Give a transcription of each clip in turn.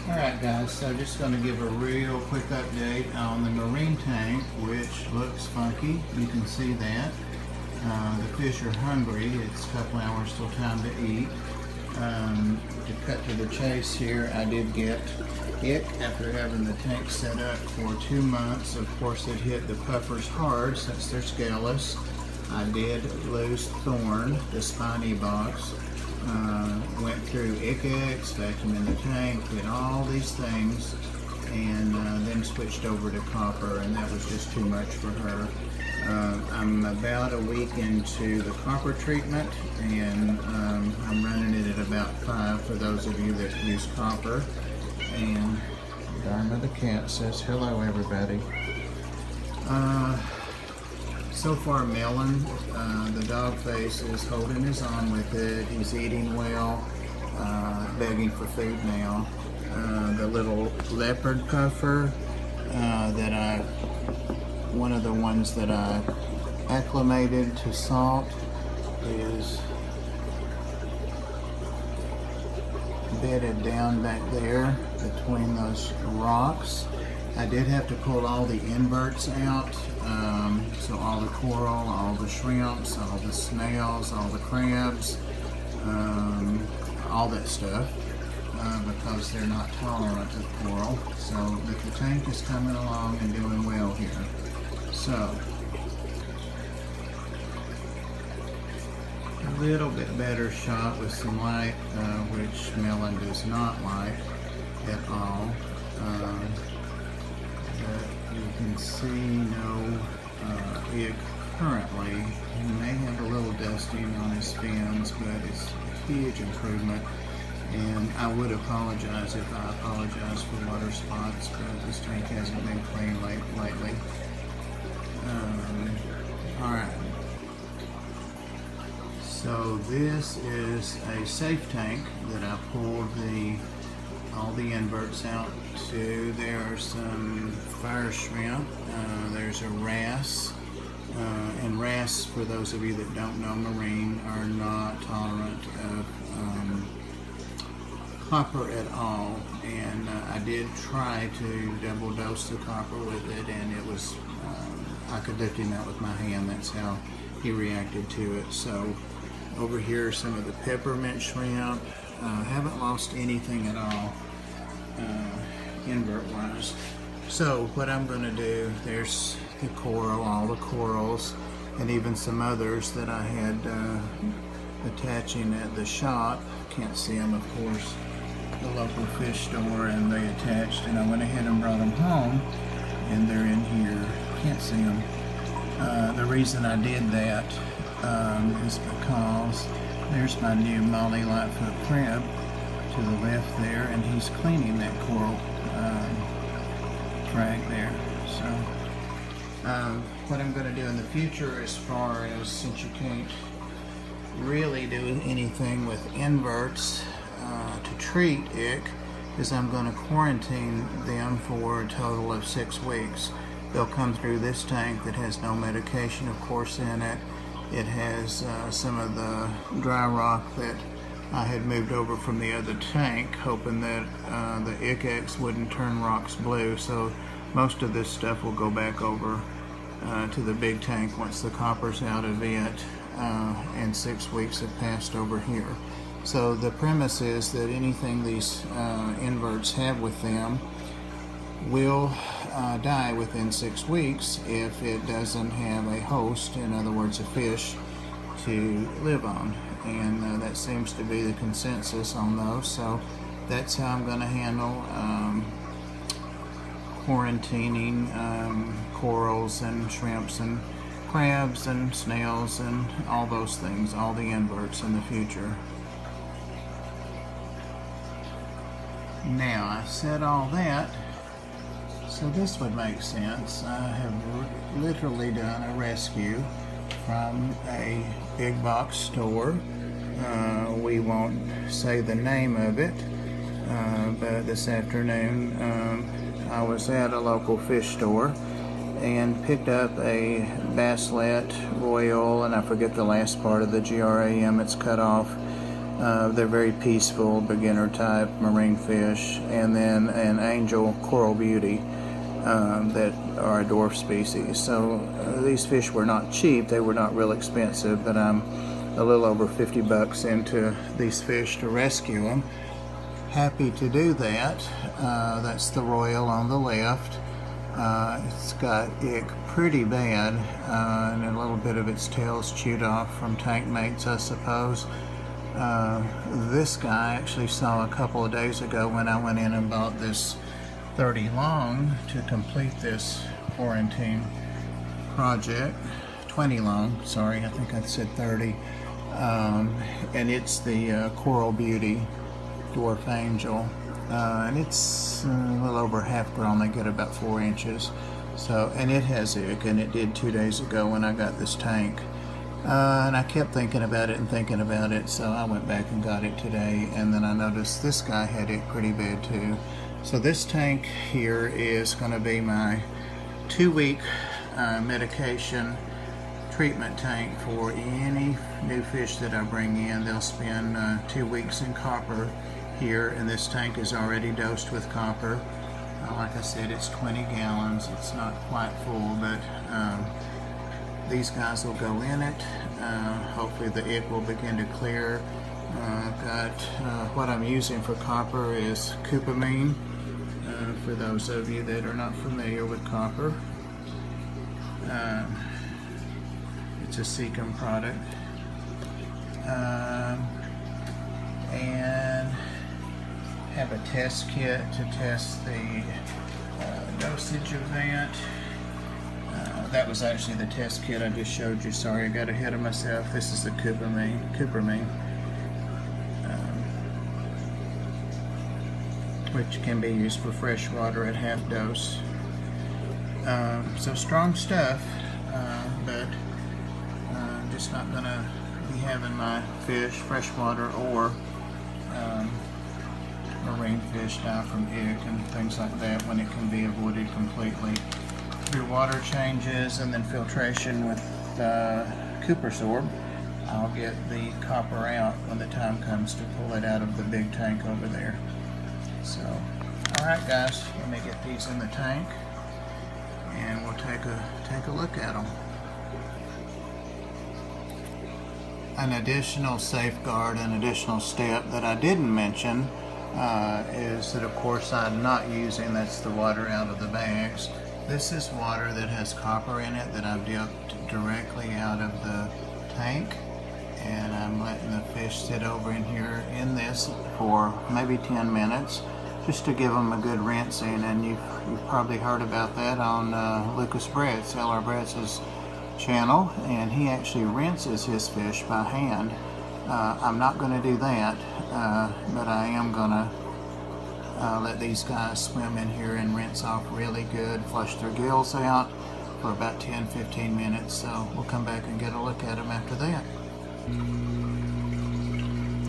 Alright guys, so just going to give a real quick update on the marine tank, which looks funky. You can see that. The fish are hungry. It's a couple hours till time to eat. To cut to the chase here, I did get it after having the tank set up for 2 months. Of course, it hit the puffers hard since they're scaleless. I did lose Thorn, the spiny box. Went through ICX, vacuuming the tank, did all these things, and then switched over to copper, and that was just too much for her. I'm about a week into the copper treatment, and I'm running it at about 5 for those of you that use copper. And Dharma the cat says hello everybody. So far, Melon, the dog face, is holding his own with it. He's eating well, begging for food now. The little leopard puffer one of the ones that I acclimated to salt, is bedded down back there between those rocks. I did have to pull all the inverts out, so all the coral, all the shrimps, all the snails, all the crabs, all that stuff, because they're not tolerant of coral. So the tank is coming along and doing well here. So, a little bit better shot with some light, which Melon does not like at all. But you can see no ick currently. He may have a little dusting on his fins, but it's a huge improvement. And I would apologize if I apologize for water spots, but this tank hasn't been clean lately. Alright. So this is a safe tank that I pulled all the inverts out to. There are some fire shrimp, there's a wrasse, and wrasse, for those of you that don't know marine, are not tolerant of copper at all, and I did try to double dose the copper with it, and it was, I could lift him out with my hand. That's how he reacted to it. So over here are some of the peppermint shrimp. Haven't lost anything at all invert wise. So what I'm going to do, there's the coral, all the corals, and even some others that I had attaching at the shop. Can't see them, of course, the local fish store, and they attached, and I went ahead and brought them home, and they're in here. Can't see them. The reason I did that is because there's my new Molly Lightfoot crab to the left there, and he's cleaning that coral frag there. So what I'm going to do in the future, as far as, since you can't really do anything with inverts to treat ick, is I'm going to quarantine them for a total of 6 weeks. They'll come through this tank that has no medication, of course, in it. It has some of the dry rock that I had moved over from the other tank, hoping that the ICX wouldn't turn rocks blue. So most of this stuff will go back over to the big tank once the copper's out of it, and 6 weeks have passed over here. So the premise is that anything these inverts have with them will die within 6 weeks if it doesn't have a host, in other words a fish, to live on. And that seems to be the consensus on those. So that's how I'm going to handle quarantining corals and shrimps and crabs and snails and all those things, all the inverts in the future. Now, I said all that, so this would make sense. I have literally done a rescue from a big box store. We won't say the name of it, but this afternoon I was at a local fish store and picked up a Basslet Royal, and I forget the last part of the GRAM it's cut off, They're very peaceful, beginner type marine fish, and then an angel coral beauty that are a dwarf species. So these fish were not cheap, they were not real expensive, but I'm a little over 50 bucks into these fish to rescue them. Happy to do that. That's the Royal on the left. It's got ick pretty bad, and a little bit of its tail's chewed off from tank mates, I suppose. This guy I actually saw a couple of days ago when I went in and bought this 30 long to complete this quarantine project. 20 long, sorry, I think I said 30. And it's the Coral Beauty Dwarf Angel. And it's a little over half grown. They get about 4 inches. So, and it has ick, and it did 2 days ago when I got this tank. And I kept thinking about it and thinking about it, so I went back and got it today, and then I noticed this guy had it pretty bad too. So this tank here is going to be my 2-week medication treatment tank for any new fish that I bring in. They'll spend 2 weeks in copper here, and this tank is already dosed with copper. Like I said, it's 20 gallons. It's not quite full, but these guys will go in it. Hopefully the ick will begin to clear. What I'm using for copper is cupamine, for those of you that are not familiar with copper. It's a Seacom product. And have a test kit to test the dosage of that. That was actually the test kit I just showed you. Sorry, I got ahead of myself. This is the cupamine, which can be used for fresh water at half dose. So strong stuff, but I'm just not going to be having my fish, freshwater or marine fish, die from ick and things like that when it can be avoided completely through water changes and then filtration with Coopersorb. I'll get the copper out when the time comes to pull it out of the big tank over there. So, alright guys, let me get these in the tank and we'll take a look at them. An additional safeguard, an additional step that I didn't mention is that of course I'm not using, that's the water out of the bags. This is water that has copper in it that I've dipped directly out of the tank, and I'm letting the fish sit over in here in this for maybe 10 minutes just to give them a good rinsing. And you've probably heard about that on Lucas Bretz, LR Bretz's channel, and he actually rinses his fish by hand. I'm not going to do that, but I am going to let these guys swim in here and rinse off really good, flush their gills out for about 10-15 minutes. So we'll come back and get a look at them after that.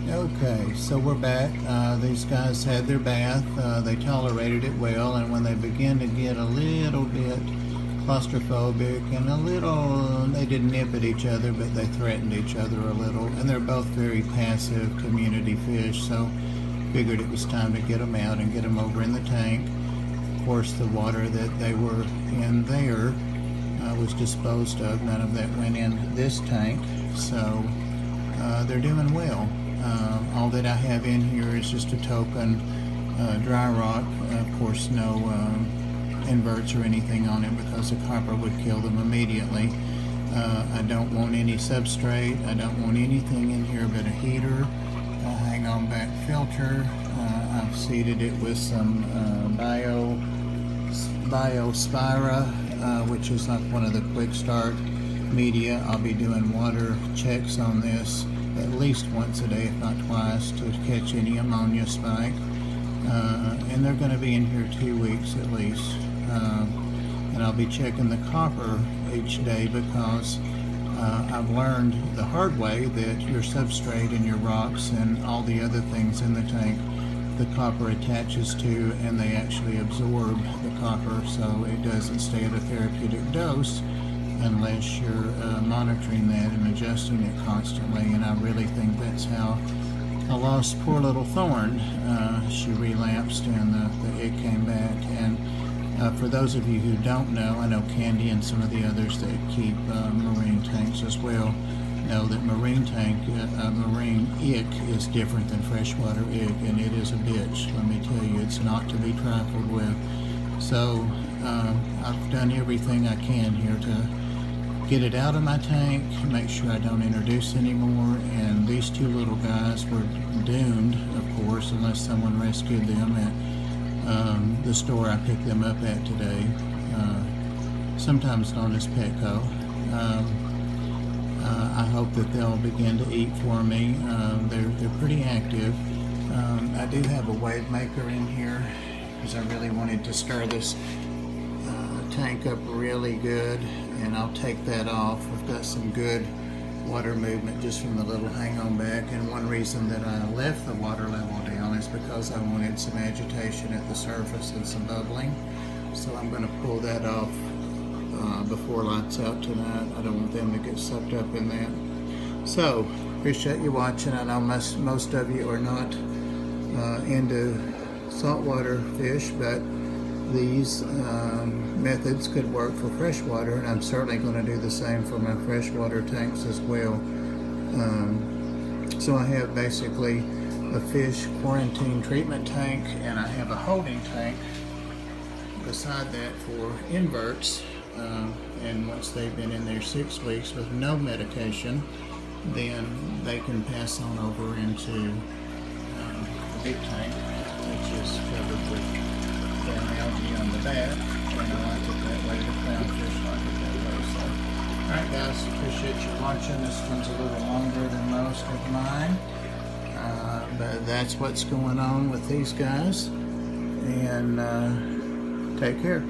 Okay, so we're back. These guys had their bath. They tolerated it well, and when they begin to get a little bit claustrophobic and they didn't nip at each other, but they threatened each other a little, and they're both very passive community fish, so figured it was time to get them out and get them over in the tank. Of course, the water that they were in there was disposed of. None of that went in this tank, so they're doing well. All that I have in here is just a token dry rock. Of course, no inverts or anything on it because the copper would kill them immediately. I don't want any substrate. I don't want anything in here but a heater, a hang-on back filter. I've seeded it with some Biospira, which is like one of the quick start media. I'll be doing water checks on this at least once a day, if not twice, to catch any ammonia spike. And they're going to be in here 2 weeks at least. And I'll be checking the copper each day because I've learned the hard way that your substrate and your rocks and all the other things in the tank, the copper attaches to, and they actually absorb the copper, so it doesn't stay at a therapeutic dose unless you're monitoring that and adjusting it constantly. And I really think that's how I lost poor little Thorn. She relapsed and the egg came back. And for those of you who don't know, I know Candy and some of the others that keep marine tanks as well know that marine ick is different than freshwater ick, and it is a bitch. Let me tell you, it's not to be trifled with. So I've done everything I can here to get it out of my tank, make sure I don't introduce anymore, and these two little guys were doomed, of course, unless someone rescued them at the store I picked them up at today, sometimes known as Petco. I hope that they'll begin to eat for me. They're pretty active. I do have a wave maker in here because I really wanted to stir this tank up really good, and I'll take that off. I've got some good water movement just from the little hang on back, and one reason that I left the water level down is because I wanted some agitation at the surface and some bubbling. So I'm going to pull that off before lights out tonight. I don't want them to get sucked up in that. So appreciate you watching. I know most of you are not into saltwater fish, but these methods could work for freshwater, and I'm certainly going to do the same for my freshwater tanks as well. So I have basically a fish quarantine treatment tank, and I have a holding tank beside that for inverts, and once they've been in there 6 weeks with no medication, then they can pass on over into the big tank, which is covered with algae on the back, and I like it that way. The clownfish like it that way. So, alright guys, appreciate you watching. This one's a little longer than most of mine, but that's what's going on with these guys, and take care.